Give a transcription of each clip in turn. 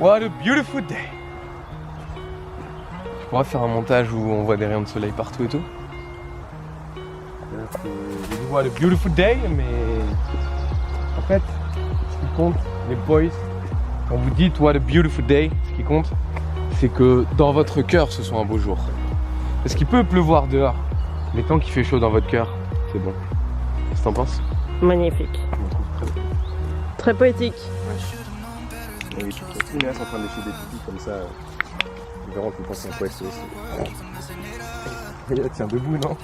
What a beautiful day. Tu pourras faire un montage où on voit des rayons de soleil partout et tout. J'ai dit what a beautiful day, mais en fait, ce qui compte, les boys, quand vous dites what a beautiful day, ce qui compte, c'est que dans votre cœur, ce soit un beau jour. Parce qu'il peut pleuvoir dehors, mais tant qu'il fait chaud dans votre cœur, c'est bon. Qu'est-ce que t'en penses? Magnifique. Très poétique. Oui, tous les gars sont en train de lécher des pipis comme ça. Ils verront qu'ils pensent qu'on peut aussi. Regarde, tiens debout, non?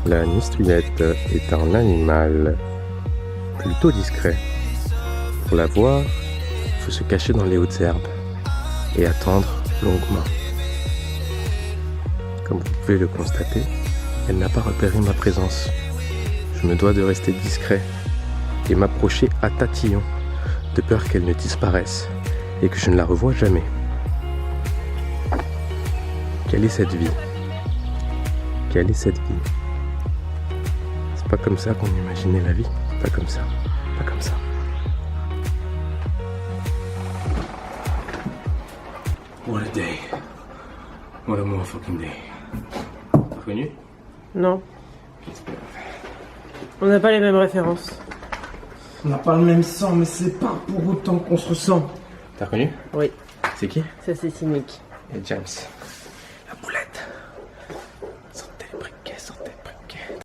La nistouillette est un animal plutôt discret. Pour la voir, il faut se cacher dans les hautes herbes et attendre longuement. Comme vous pouvez le constater, elle n'a pas repéré ma présence. Je me dois de rester discret et m'approcher à tatillon, de peur qu'elle ne disparaisse et que je ne la revoie jamais. Quelle est cette vie? Quelle est cette vie? C'est pas comme ça qu'on imaginait la vie. Pas comme ça. Pas comme ça. What a day. What a motherfucking day. T'as reconnu? Non. On n'a pas les mêmes références. On n'a pas le même sang, mais c'est pas pour autant qu'on se ressent. T'as reconnu? Oui. C'est qui? Ça c'est cynique. Et James. La boulette. Sortez le briquet, sortez le briquet.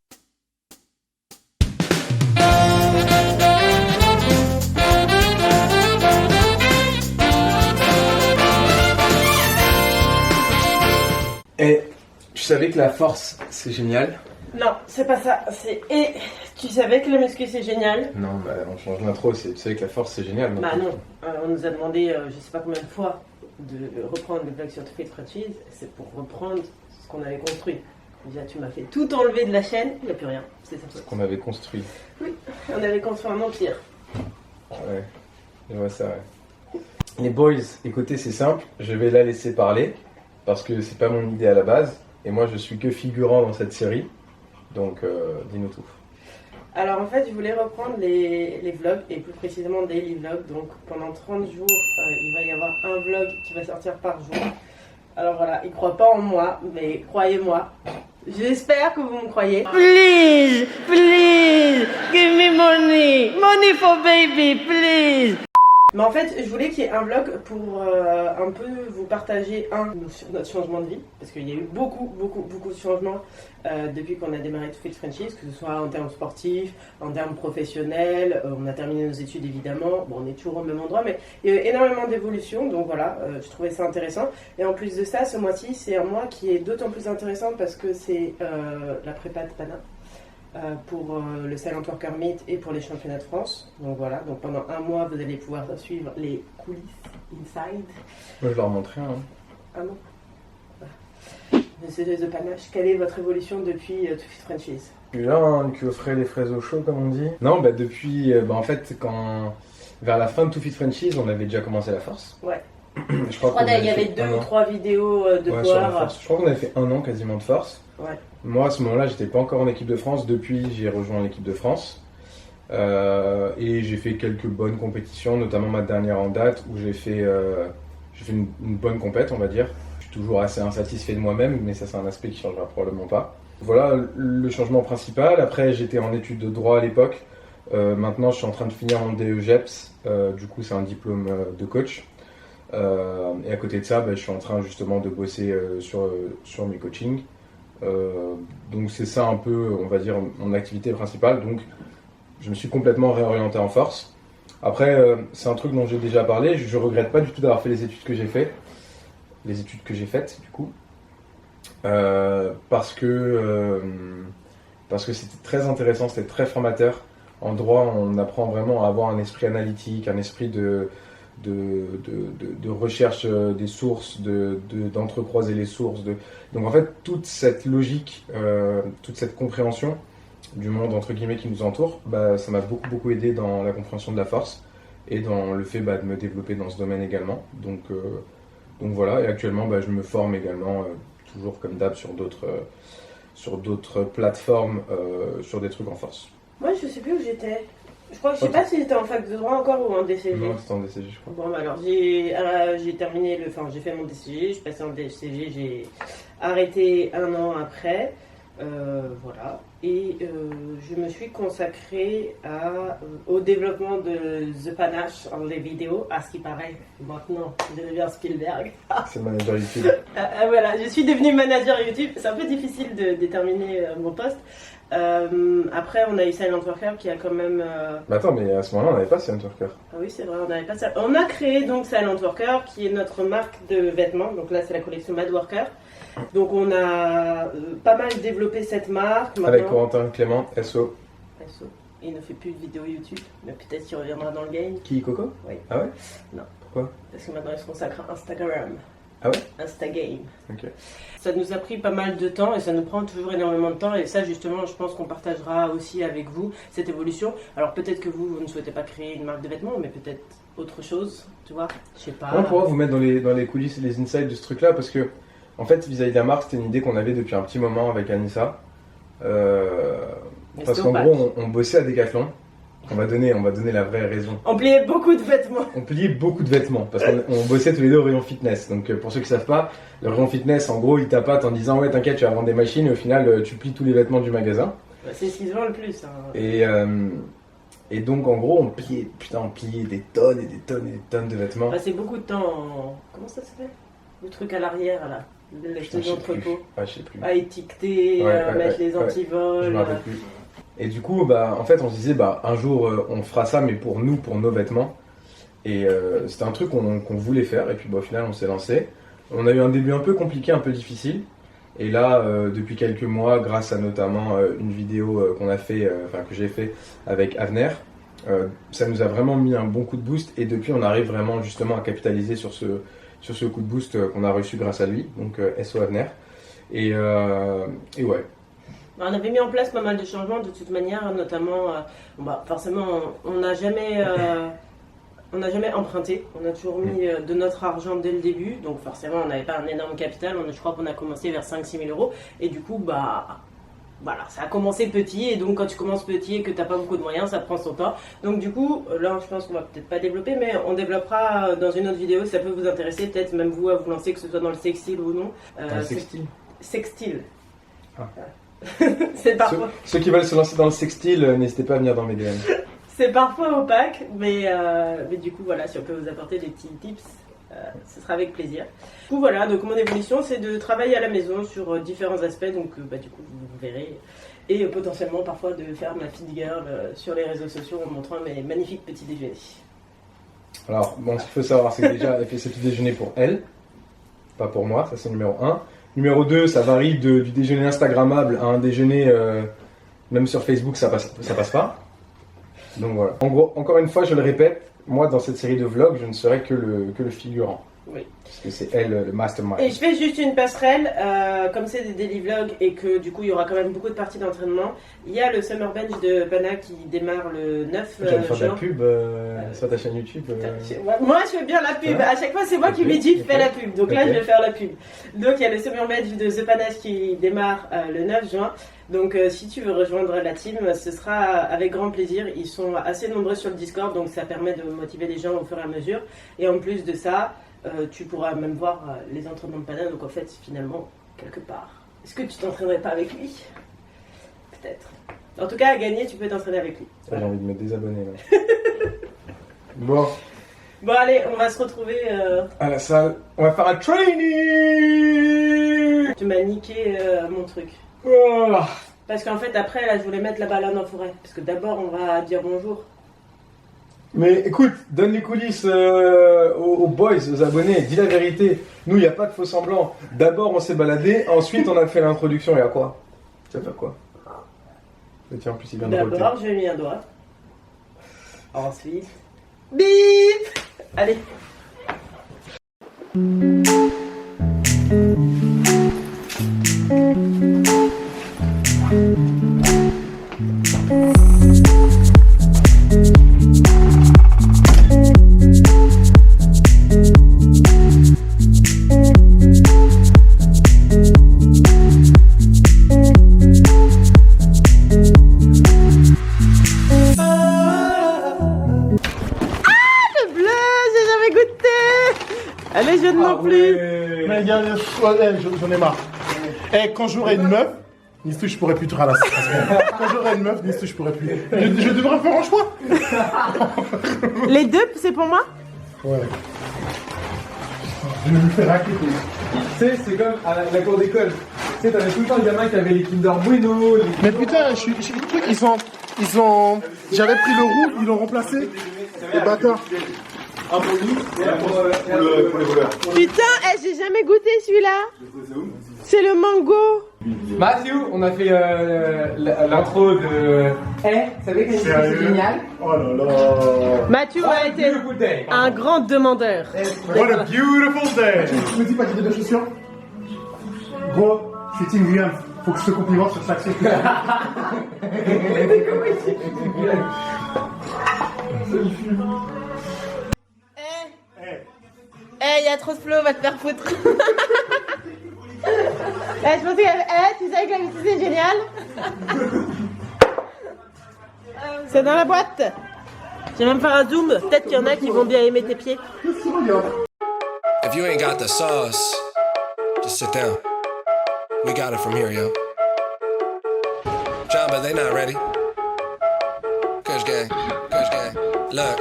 Et tu savais que la force, c'est génial? Non, c'est pas ça. C'est et tu savais que le muscu c'est génial? Non, bah on change l'intro, tu savais que la force, c'est génial. Bah non. On nous a demandé, je sais pas combien de fois, de reprendre le vlog sur Fit Franchise. C'est pour reprendre ce qu'on avait construit. Déjà, tu m'as fait tout enlever de la chaîne, il n'y a plus rien. C'est ça. Ce qu'on avait construit. Oui, on avait construit un empire. Ouais, je vois ça, ouais. Les boys, écoutez, c'est simple, je vais la laisser parler, parce que c'est pas mon idée à la base, et moi je suis que figurant dans cette série, donc dis-nous tout. Alors en fait, je voulais reprendre les vlogs, et plus précisément daily vlogs. Donc pendant 30 jours, il va y avoir un vlog qui va sortir par jour. Alors voilà, ils croient pas en moi, mais croyez-moi. J'espère que vous me croyez. Please, please, give me money. Money for baby, please. Mais en fait, je voulais qu'il y ait un vlog pour un peu vous partager notre changement de vie. Parce qu'il y a eu beaucoup de changements depuis qu'on a démarré Fit Franchise, que ce soit en termes sportifs, en termes professionnels. On a terminé nos études évidemment. Bon, on est toujours au même endroit, mais il y a eu énormément d'évolutions. Donc voilà, je trouvais ça intéressant. Et en plus de ça, ce mois-ci, c'est un mois qui est d'autant plus intéressant parce que c'est la prépa de Pana. Pour le Silent Worker Meet et pour les championnats de France. Donc voilà, donc pendant un mois, vous allez pouvoir suivre les coulisses, inside. Moi je leur montrerai un. Ah non voilà. Monsieur de Panache, quelle est votre évolution depuis To Fit Franchise? Je suis là, hein, qui offrait les fraises au chaud, comme on dit. Non, bah depuis, en fait, vers la fin de To Fit Franchise, on avait déjà commencé la force. Ouais. Je crois qu'il y avait 2 ou 3 vidéos de sur la power. force. Je crois qu'on avait fait 1 an quasiment de force. Ouais. Moi, à ce moment-là, j'étais pas encore en équipe de France. Depuis, j'ai rejoint l'équipe de France. Et j'ai fait quelques bonnes compétitions, notamment ma dernière en date, où j'ai fait une bonne compète, on va dire. Je suis toujours assez insatisfait de moi-même, mais ça, c'est un aspect qui changera probablement pas. Voilà le changement principal. Après, j'étais en études de droit à l'époque. Maintenant, je suis en train de finir mon DEGEPS. Du coup, c'est un diplôme de coach. Et à côté de ça, je suis en train justement de bosser sur mes coachings. Donc c'est ça un peu, on va dire, mon activité principale. Donc je me suis complètement réorienté en force. Après, c'est un truc dont j'ai déjà parlé. Je regrette pas du tout d'avoir fait les études que j'ai faites, du coup, parce que c'était très intéressant, c'était très formateur. En droit, on apprend vraiment à avoir un esprit analytique, un esprit de recherche des sources, d'entrecroiser les sources. Donc en fait, toute cette logique, toute cette compréhension du monde entre guillemets qui nous entoure, ça m'a beaucoup aidé dans la compréhension de la force et dans le fait de me développer dans ce domaine également. Donc voilà, et actuellement je me forme également toujours comme d'hab sur d'autres plateformes, sur des trucs en force. Moi, je sais plus où j'étais. Je sais Ok. pas si j'étais en fac de droit encore ou en DCG. Non, c'était en DCG, je crois. Bon, bah alors j'ai terminé j'ai fait mon DCG, je suis passée en DCG, j'ai arrêté 1 an après, voilà. Et je me suis consacrée au développement de The Panache en les vidéos, à ce qui paraît maintenant, je deviens Spielberg. C'est le manager YouTube. Voilà, je suis devenue manager YouTube. C'est un peu difficile de déterminer mon poste. Après, on a eu Silent Worker qui a quand même. Mais attends, mais à ce moment-là, on n'avait pas Silent Worker. Ah oui, c'est vrai, on n'avait pas ça. On a créé donc Silent Worker qui est notre marque de vêtements. Donc là, c'est la collection Mad Worker. Donc on a pas mal développé cette marque. Avec Corentin Clément, SO. SO. Il ne fait plus de vidéos YouTube, mais peut-être qu'il reviendra dans le game. Qui, Coco? Oui. Ah ouais? Non. Pourquoi? Parce que maintenant, il se consacre à Instagram. Ah ouais? Instagame. Ok. Ça nous a pris pas mal de temps et ça nous prend toujours énormément de temps et ça justement je pense qu'on partagera aussi avec vous cette évolution. Alors peut-être que vous ne souhaitez pas créer une marque de vêtements mais peut-être autre chose, tu vois, je sais pas. On pourra vous mettre dans les coulisses et les insights de ce truc-là parce que en fait vis-à-vis de la marque c'était une idée qu'on avait depuis un petit moment avec Anissa. Parce qu'en gros on bossait à Decathlon. On va donner la vraie raison. On pliait beaucoup de vêtements. On pliait beaucoup de vêtements parce qu'on bossait tous les deux au rayon fitness. Donc pour ceux qui savent pas, le rayon fitness en gros il tapote en disant ouais t'inquiète tu vas vendre des machines et au final tu plies tous les vêtements du magasin. C'est ce qui se vend le plus. Hein. Et donc en gros on pliait des tonnes et des tonnes et des tonnes de vêtements. C'est beaucoup de temps Comment ça s'appelle? Le truc à l'arrière là. Le d'entrepôt. Ah, je sais plus. À étiqueter, mettre les antivols. Je me rappelle plus. Et du coup, en fait, on se disait, un jour, on fera ça, mais pour nous, pour nos vêtements. Et c'était un truc qu'on voulait faire. Et puis, au final, on s'est lancé. On a eu un début un peu compliqué, un peu difficile. Et là, depuis quelques mois, grâce à notamment une vidéo qu'on a fait, que j'ai fait avec Avner, ça nous a vraiment mis un bon coup de boost. Et depuis, on arrive vraiment justement à capitaliser sur ce coup de boost qu'on a reçu grâce à lui. Donc, SO Avner. Et ouais. On avait mis en place pas mal de changements de toute manière, notamment, forcément, on n'a jamais emprunté, on a toujours mis de notre argent dès le début, donc forcément on n'avait pas un énorme capital, je crois qu'on a commencé vers 5-6 000 euros, et du coup, voilà, ça a commencé petit, et donc quand tu commences petit et que tu n'as pas beaucoup de moyens, ça prend son temps. Donc du coup, là je pense qu'on va peut-être pas développer, mais on développera dans une autre vidéo, ça peut vous intéresser, peut-être même vous à vous lancer, que ce soit dans le sextile ou non. Dans le sextile. Sextile. Ah. C'est parfois... Ceux qui veulent se lancer dans le sextile, n'hésitez pas à venir dans mes DM. C'est parfois opaque, mais du coup, voilà, si on peut vous apporter des petits tips, ce sera avec plaisir. Du coup, voilà, donc mon évolution, c'est de travailler à la maison sur différents aspects, donc du coup, vous verrez. Et potentiellement, parfois, de faire ma feed girl sur les réseaux sociaux en montrant mes magnifiques petits déjeuners. Alors, ce qu'il faut savoir, c'est que déjà, elle fait ses petits déjeuners pour elle, pas pour moi, ça c'est numéro 1. Numéro 2, ça varie du déjeuner instagrammable à un déjeuner, même sur Facebook, ça passe pas. Donc voilà. En gros, encore une fois, je le répète, moi dans cette série de vlogs, je ne serai que le figurant. Oui. Parce que c'est elle le mastermind. Et je fais juste une passerelle, comme c'est des daily vlogs et que du coup il y aura quand même beaucoup de parties d'entraînement. Il y a le Summer Bench de Pana qui démarre le 9 Tu vas me faire de la juin. pub sur ta chaîne YouTube. Moi je fais bien la pub, à chaque fois c'est moi qui lui dis fais la pub, donc là je vais faire la pub. Donc il y a le Summer Bench de The Panache qui démarre le 9 juin. Donc si tu veux rejoindre la team, ce sera avec grand plaisir. Ils sont assez nombreux sur le Discord, donc ça permet de motiver les gens au fur et à mesure. Et en plus de ça, tu pourras même voir les entraînements de Pana. Donc en fait, finalement, quelque part, est-ce que tu t'entraînerais pas avec lui? Peut-être. En tout cas, à gagner, tu peux t'entraîner avec lui. J'ai envie de me désabonner là. Bon, allez, on va se retrouver. à la salle, on va faire un training. Tu m'as niqué mon truc. Oh. Parce qu'en fait, après, là, je voulais mettre la balade en forêt. Parce que d'abord, on va dire bonjour. Mais écoute, donne les coulisses aux boys, aux abonnés, dis la vérité. Nous, il n'y a pas de faux semblants. D'abord, on s'est baladé, ensuite, on a fait l'introduction. Et à quoi? Tu vas faire quoi? Tiens, en plus, il vient de roter. D'abord, j'ai mis un doigt. Ensuite, bip. Allez. oxygène non plus. Mais gars, j'en ai marre. Quand j'aurai une meuf, Nistou, je pourrais plus te ralasser. Quand j'aurai une meuf, Nistou, je pourrais plus. Je devrais faire un choix. Les deux, c'est pour moi? Ouais. Je vais me faire raqueter. Tu sais, c'est comme à la cour d'école. Tu sais, t'avais tout le temps le gamin qui avait les Kinder Bueno. Mais putain, le truc, ils ont... J'avais pris le roux, ils l'ont remplacé. Les bâtards. Un pour nous et un pour les voleurs. Putain, j'ai jamais goûté celui-là. C'est le mango. Matthew, on a fait l'intro de. Vous savez que c'est génial? Oh là là. Mathieu a été un grand demandeur. What a beautiful day. Tu me dis pas qu'il y a des chaussures? Gros, je suis Team Guyane. Faut que je te complimente sur chaque chose. Il y a trop de flow, va te faire foutre. Je pensais que tu savais que la musique c'est génial. C'est dans la boîte. Je vais même faire un zoom. Peut-être qu'il y en a qui vont bien aimer tes pieds. If you ain't got the sauce, just sit down. We got it from here, yo. John, but they not ready. Kush gang, Kush gang. Look.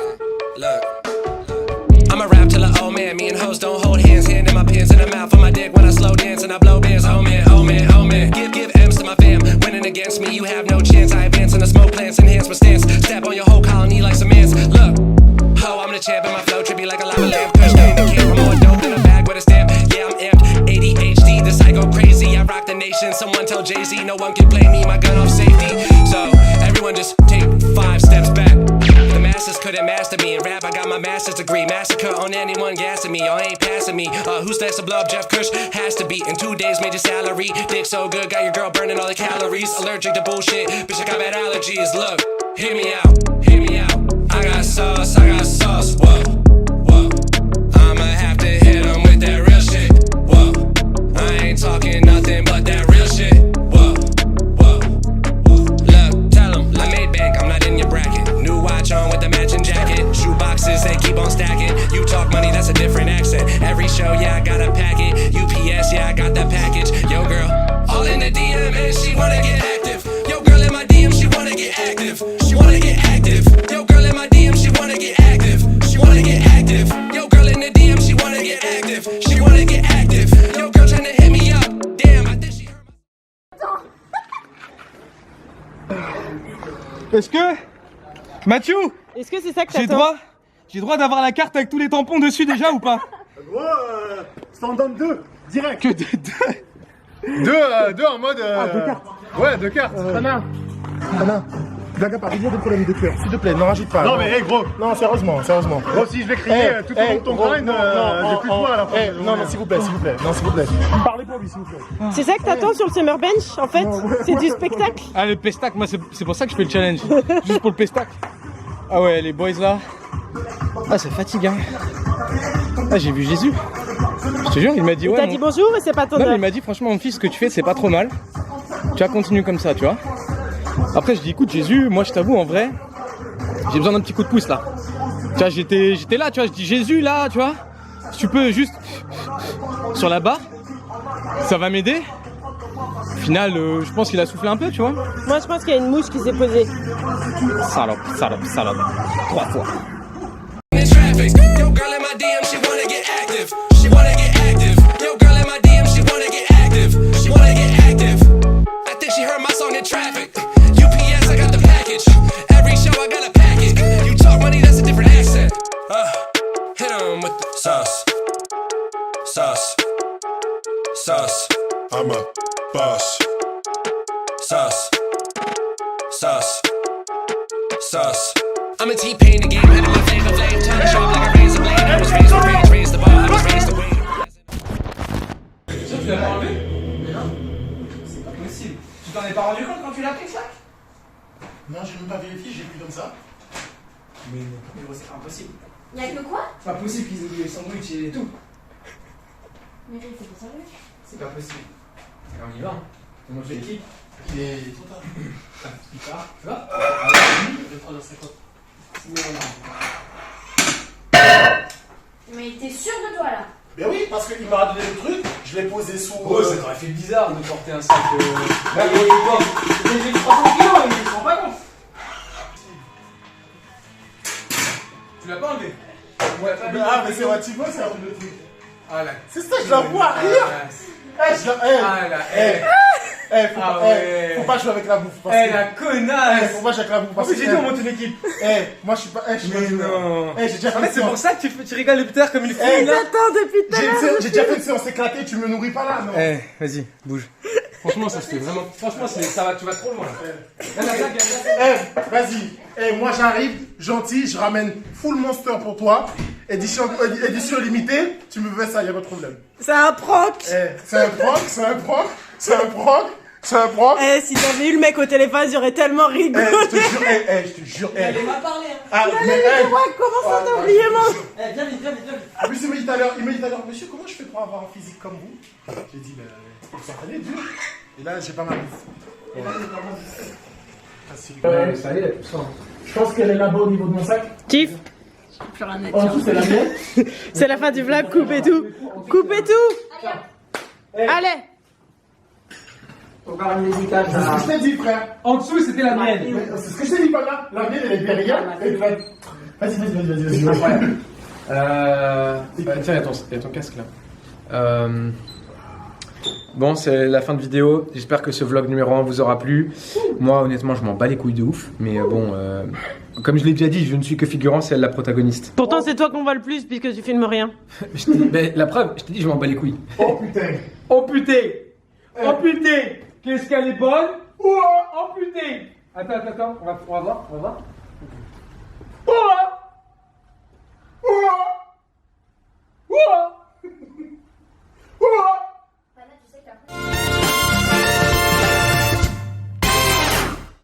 I'ma rap till an old man. Me and hoes don't hold hands. Hand in my pants in the mouth of my dick when I slow dance and I blow bands. Oh man. Give M's to my fam. Winning against me, you have no chance. I advance in the smoke plants, enhance my stance. Step on your whole colony like some ants. Look, ho, I'm the champ and my flow trippy like a lava lamp. Kush gang, the camera more dope than a bag with a stamp. Yeah, I'm amped. ADHD, the psycho crazy. I rock the nation. Someone tell Jay-Z, no one can play me. My gun off safety. So everyone just take 5 steps back. The masses couldn't master me. In rap, I got my master's degree. Massacre on anyone gassing me. Y'all ain't passing me. Who's next to blow up Jeff Kush? Has to be. In 2 days, made your salary. Dick so good, got your girl burning all the calories. Allergic to bullshit. Bitch, I got bad allergies. Look, hear me out. I got sauce. Whoa. I'ma have to hit 'em with that real shit. Whoa. I ain't talking nothing but that real shit. Whoa. Look, tell 'em I made bank. I'm not in your bracket. New watch on with the matching jacket. Shoe boxes, they keep on stacking. You talk money, that's a different accent. Every show, yeah, I got a packet. UPS, yeah, I got the package. Yo, girl, all in the DM and she wanna get active. Yo, girl, in my DM, she wanna get active. She wanna get active. Yo, girl, in my DM, she wanna get active. She wanna get active. Yo, girl, in the DM, she wanna get active. She wanna get active. Yo, girl, tryna hit me up. Damn, I think she heard my... Est-ce que, Mathieu, Est-ce que c'est ça que j'ai t'attends? droit d'avoir la carte avec tous les tampons dessus déjà ou pas? Gros, ça en donne 2, direct. Que Deux en mode. 2 cartes. Ouais, 2 cartes. Anna, blague à part, il y a des problèmes de cœur. S'il te plaît, n'en rajoute pas. Non, mais gros. Non, sérieusement. Gros, si je vais crier tout au long de ton grind, j'ai plus de voix à la fin. Non, s'il vous plaît. Parlez pour lui, s'il vous plaît. C'est ça que t'attends sur le Summer Bench en fait? C'est du spectacle? Ah, le pestac, moi c'est pour ça que je fais le challenge. Juste pour le pestac. Ah ouais, les boys là. Ah, ça fatigue, hein. Ah, j'ai vu Jésus. Je te jure, il m'a dit ouais. T'as dit bonjour mais c'est pas ton Non, mais heure. il m'a dit franchement, mon fils, ce que tu fais, c'est pas trop mal. Tu vas continuer comme ça, tu vois. Après, je dis écoute, Jésus, moi je t'avoue, en vrai, j'ai besoin d'un petit coup de pouce là. Tu vois, j'étais là, tu vois, je dis Jésus là, tu vois. Si tu peux juste sur la barre, ça va m'aider. Au final, je pense qu'il a soufflé un peu, tu vois. Moi je pense qu'il y a une mouche qui s'est posée. Salope. 3 fois. in traffic. Yo, girl in my DM, she wanna get active. She wanna get active. Yo, girl in my DM, she wanna get active. She wanna get active. I think she heard my song in traffic. UPS, I got the package. Every show, I got a package. You talk money, that's a different accent. Hit 'em with the sauce. I'm a boss. Sauce. I'm a T-Pain, the game, headed with flavor, flame, tongue sharp like a razor blade. I was raised with rage, raised the bar, I was raised to win. Tu l'as pas enlevé? Mais non, c'est pas possible. Tu t'en es pas rendu compte quand tu l'as pris ça? Non, j'ai même pas vérifié, j'ai pris comme ça. Mais gros, c'est impossible. Y'a que quoi? C'est pas possible qu'ils aient oublié le sandwich et tout. Mais c'est pour ça que C'est pas possible. Et on y va, hein. On fait l'équipe. Il est trop tard. Plus tard, tu vois? Il est 3h50. Mais t'es sûr de toi là? Ben oui, m'a donné le truc, je l'ai posé sous. Oh, ça t'aurait fait bizarre de porter un sac. J'ai 300 kilos, ils se rendent pas compte. Tu l'as pas enlevé? Ouais, Ah, mais c'est vrai, tu vois, c'est un truc de truc. Ah là. C'est ça, je la vois rire. Ah là, Faut pas jouer avec la bouffe. Parce la connasse. faut pas jouer avec la bouffe. En Parce plus, que j'ai dit on monte une équipe. moi, je suis pas. Je suis pas Mais du non. j'ai déjà En fait fait, c'est pour ça que tu rigoles le putain comme une fille là. Attends, depuis tout à l'heure. J'ai déjà fait une séance éclatée, tu me nourris pas là, non? Vas-y, bouge. Franchement, ça c'était vraiment. Franchement, ça va, tu vas trop loin là. Vas-y. Moi, j'arrive, gentil, je ramène full monster pour toi. Édition limitée, tu me fais ça, y'a pas de problème. C'est un prank. C'est un prank. Si t'avais eu le mec au téléphone, j'aurais tellement rigolé. Je te jure. Elle m'a parlé. Hein. Ah, Comment ça t'as oublié, moi? Viens vite. En plus, il m'a dit tout à l'heure, monsieur, comment je fais pour avoir un physique comme vous? J'ai dit, faut s'entraîner dur. Et là, j'ai pas ma bouffe. Ça y est, tout ça. Je pense qu'elle est là-bas au niveau de mon sac. Kiff. Plus rien à En dessous, c'est la mienne. C'est la fin du vlog, coupez tout. Coupez tout. Allez. C'est ce que je t'ai dit, frère. En dessous, c'était la mienne. C'est ce que je t'ai dit, pas là. La mienne, elle est derrière. Vas-y. Incroyable. Tiens, il y a ton casque là. Bon, c'est la fin de vidéo. J'espère que ce vlog numéro 1 vous aura plu. Moi, honnêtement, je m'en bats les couilles de ouf. Mais bon, comme je l'ai déjà dit, je ne suis que figurant, c'est elle la protagoniste. Pourtant, c'est toi qu'on voit le plus puisque tu filmes rien. Mais la preuve, je t'ai dit, je m'en bats les couilles. Oh putain. Oh putain. Oh putain. Qu'est-ce qu'elle est bonne. Oh putain. Attends, on va voir.